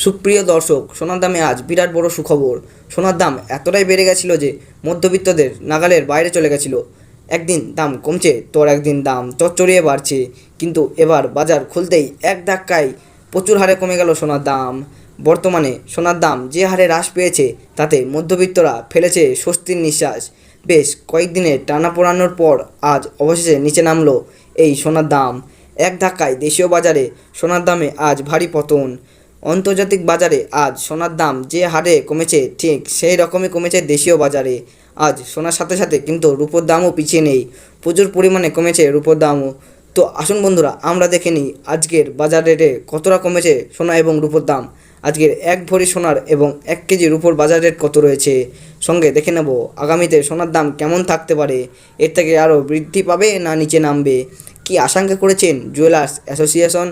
সুপ্রিয় দর্শক, সোনার দামে আজ বিরাট বড় সুখবর। সোনার দাম এতটাই বেড়ে গেছিল যে মধ্যবিত্তদের নাগালের বাইরে চলে গেছিল। একদিন দাম কমছে তো একদিন দাম চড়চড়িয়ে বাড়ছে, কিন্তু এবার বাজার খুলতেই এক ধাক্কায় প্রচুর হারে কমে গেল সোনার দাম। বর্তমানে সোনার দাম যে হারে হ্রাস পেয়েছে তাতে মধ্যবিত্তরা ফেলেছে স্বস্তির নিঃশ্বাস। বেশ কয়েকদিনের টানাপোড়ানোর পর আজ অবশেষে নিচে নামলো এই সোনার দাম। এক ধাক্কায় দেশীয় বাজারে সোনার দামে আজ ভারী পতন। আন্তর্জাতিক বাজারে আজ সোনার দাম যে হারে কমেছে ঠিক সেই রকমই কমেছে দেশীয় বাজারে। আজ সোনার সাথে সাথে কিন্তু রূপোর দামও পিছিয়ে নেই, প্রচুর পরিমাণে কমেছে রূপোর দামও। তো আসুন বন্ধুরা, আমরা দেখে নিই আজকের বাজার রেটে কতটা কমেছে সোনা এবং রূপোর দাম। আজকের এক ভরি সোনার এবং 1 কেজি রূপোর বাজার রেট কত রয়েছে, সঙ্গে দেখে নেব আগামীতে সোনার দাম কেমন থাকতে পারে, এর থেকে আরও বৃদ্ধি পাবে না নিচে নামবে, কি আশঙ্কা করেছেন জুয়েলার্স অ্যাসোসিয়েশন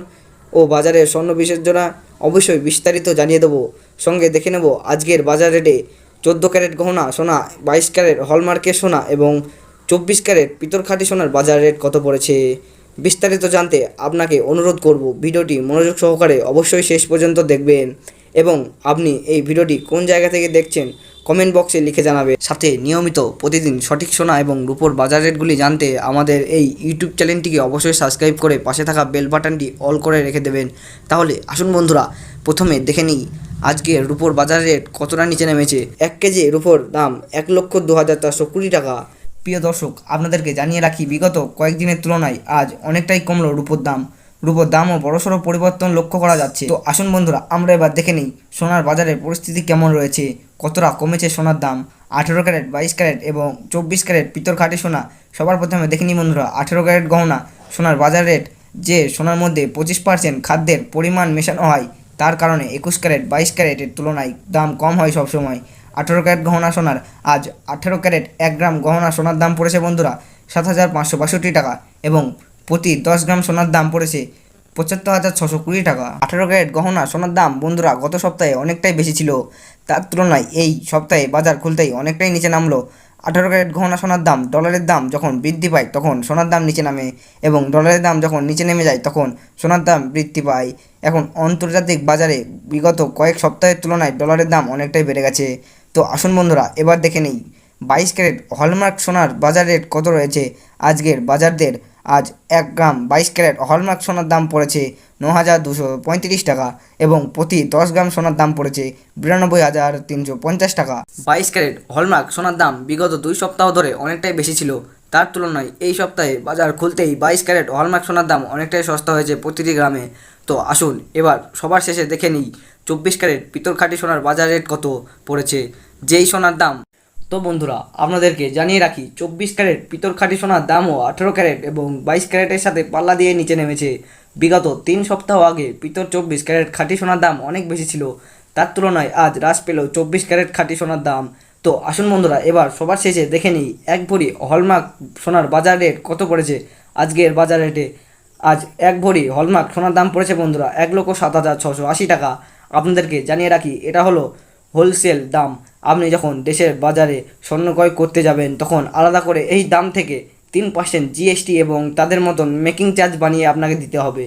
ও বাজারের স্বর্ণ বিশেষজ্ঞরা। অবশ্যই বিস্তারিত জানিয়ে দেবো। সঙ্গে দেখে নেব আজকের বাজার রেটে 14 ক্যারেট গহনা সোনা, 22 ক্যারেট হলমার্কের সোনা এবং 24 ক্যারেট পিতলখাঁটি সোনার বাজার রেট কত পড়েছে। বিস্তারিত জানতে আপনাকে অনুরোধ করব ভিডিওটি মনোযোগ সহকারে অবশ্যই শেষ পর্যন্ত দেখবেন, এবং আপনি এই ভিডিওটি কোন জায়গা থেকে দেখছেন কমেন্ট বক্সে লিখে জানাবে। সাথে নিয়মিত প্রতিদিন সঠিক সোনা এবং রূপোর বাজার রেটগুলি জানতে আমাদের এই ইউটিউব চ্যানেলটিকে অবশ্যই সাবস্ক্রাইব করে পাশে থাকা বেল বাটনটি অল করে রেখে দেবেন। তাহলে আসুন বন্ধুরা, প্রথমে দেখে নিই আজকের রূপোর বাজার রেট কতটা নিচে নেমেছে। 1 কেজি রূপোর দাম 1,02,420 টাকা। প্রিয় দর্শক, আপনাদেরকে জানিয়ে রাখি বিগত কয়েকদিনের তুলনায় আজ অনেকটাই কমলো রূপোর দাম। রূপোর দামও বড়সড় পরিবর্তন লক্ষ্য করা যাচ্ছে। তো আসুন বন্ধুরা, আমরা এবার দেখে নিই সোনার বাজারের পরিস্থিতি কেমন রয়েছে, কতটা কমেছে সোনার দাম। 18 ক্যারেট, 22 ক্যারেট এবং 24 ক্যারেট পিতলখাঁটি সোনা। সবার প্রথমে দেখে নিই বন্ধুরা 18 ক্যারেট গহনা সোনার বাজার রেট। যে সোনার মধ্যে 25% খাদ্যের পরিমাণ মেশানো হয়, তার কারণে 21 ক্যারেট 22 ক্যারেটের তুলনায় দাম কম হয় সবসময়। 18 ক্যারেট গহনা সোনার আজ 18 ক্যারেট 1 গ্রাম গহনা সোনার দাম পড়েছে বন্ধুরা 7,562 টাকা, এবং প্রতি 10 গ্রাম সোনার দাম পড়েছে 75,620 টাকা। 18 ক্যারেট গহনা সোনার দাম বন্ধুরা গত সপ্তাহে অনেকটাই বেশি ছিল, তার তুলনায় এই সপ্তাহে বাজার খুলতেই অনেকটাই নিচে নামলো। 18 ক্যারেট গহনা সোনার দাম, ডলারের দাম যখন বৃদ্ধি পায় তখন সোনার দাম নিচে নামে, এবং ডলারের দাম যখন নিচে নেমে যায় তখন সোনার দাম বৃদ্ধি পায়। এখন আন্তর্জাতিক বাজারে বিগত কয়েক সপ্তাহের তুলনায় ডলারের দাম অনেকটাই বেড়ে গেছে। তো আসুন বন্ধুরা, এবার দেখে নেই 22 ক্যারেট হলমার্ক সোনার বাজার রেট কত রয়েছে আজকের বাজারদের। আজ 1 গ্রাম 22 ক্যারেট হলমার্ক সোনার দাম পড়েছে 9,235 টাকা, এবং প্রতি 10 গ্রাম সোনার দাম পড়েছে 92,350 টাকা। 22 ক্যারেট হলমার্ক সোনার দাম বিগত 2 সপ্তাহ ধরে অনেকটাই বেশি ছিল, তার তুলনায় এই সপ্তাহে বাজার খুলতেই 22 ক্যারেট হলমার্ক সোনার দাম অনেকটাই সস্তা হয়েছে প্রতিটি গ্রামে। তো আসুন এবার সবার শেষে দেখে নিই 24 ক্যারেট পিতলখাঁটি সোনার বাজার রেট কত পড়েছে, যেই সোনার দাম। তো বন্ধুরা, আপনাদেরকে জানিয়ে রাখি 24 ক্যারেট পিতলখাঁটি সোনার দামও 18 ক্যারেট এবং 22 ক্যারেটের সাথে পাল্লা দিয়ে নিচে নেমেছে। বিগত 3 সপ্তাহ আগে পিতল 24 ক্যারেট খাঁটি সোনার দাম অনেক বেশি ছিল, তার তুলনায় আজ হ্রাস পেল 24 ক্যারেট খাঁটি সোনার দাম। তো আসুন বন্ধুরা, এবার সবার শেষে দেখে নিই 1 ভরি হলমার্ক সোনার বাজার রেট কত পড়েছে আজকের বাজার রেটে। আজ 1 ভরি হলমার্ক সোনার দাম পড়েছে বন্ধুরা 1,07,680 টাকা। আপনাদেরকে জানিয়ে রাখি এটা হলো হোলসেল দাম। আপনি যখন দেশের বাজারে স্বর্ণ ক্রয় করতে যাবেন তখন আলাদা করে এই দাম থেকে 3% জিএসটি এবং তাদের মতন মেকিং চার্জ বানিয়ে আপনাকে দিতে হবে।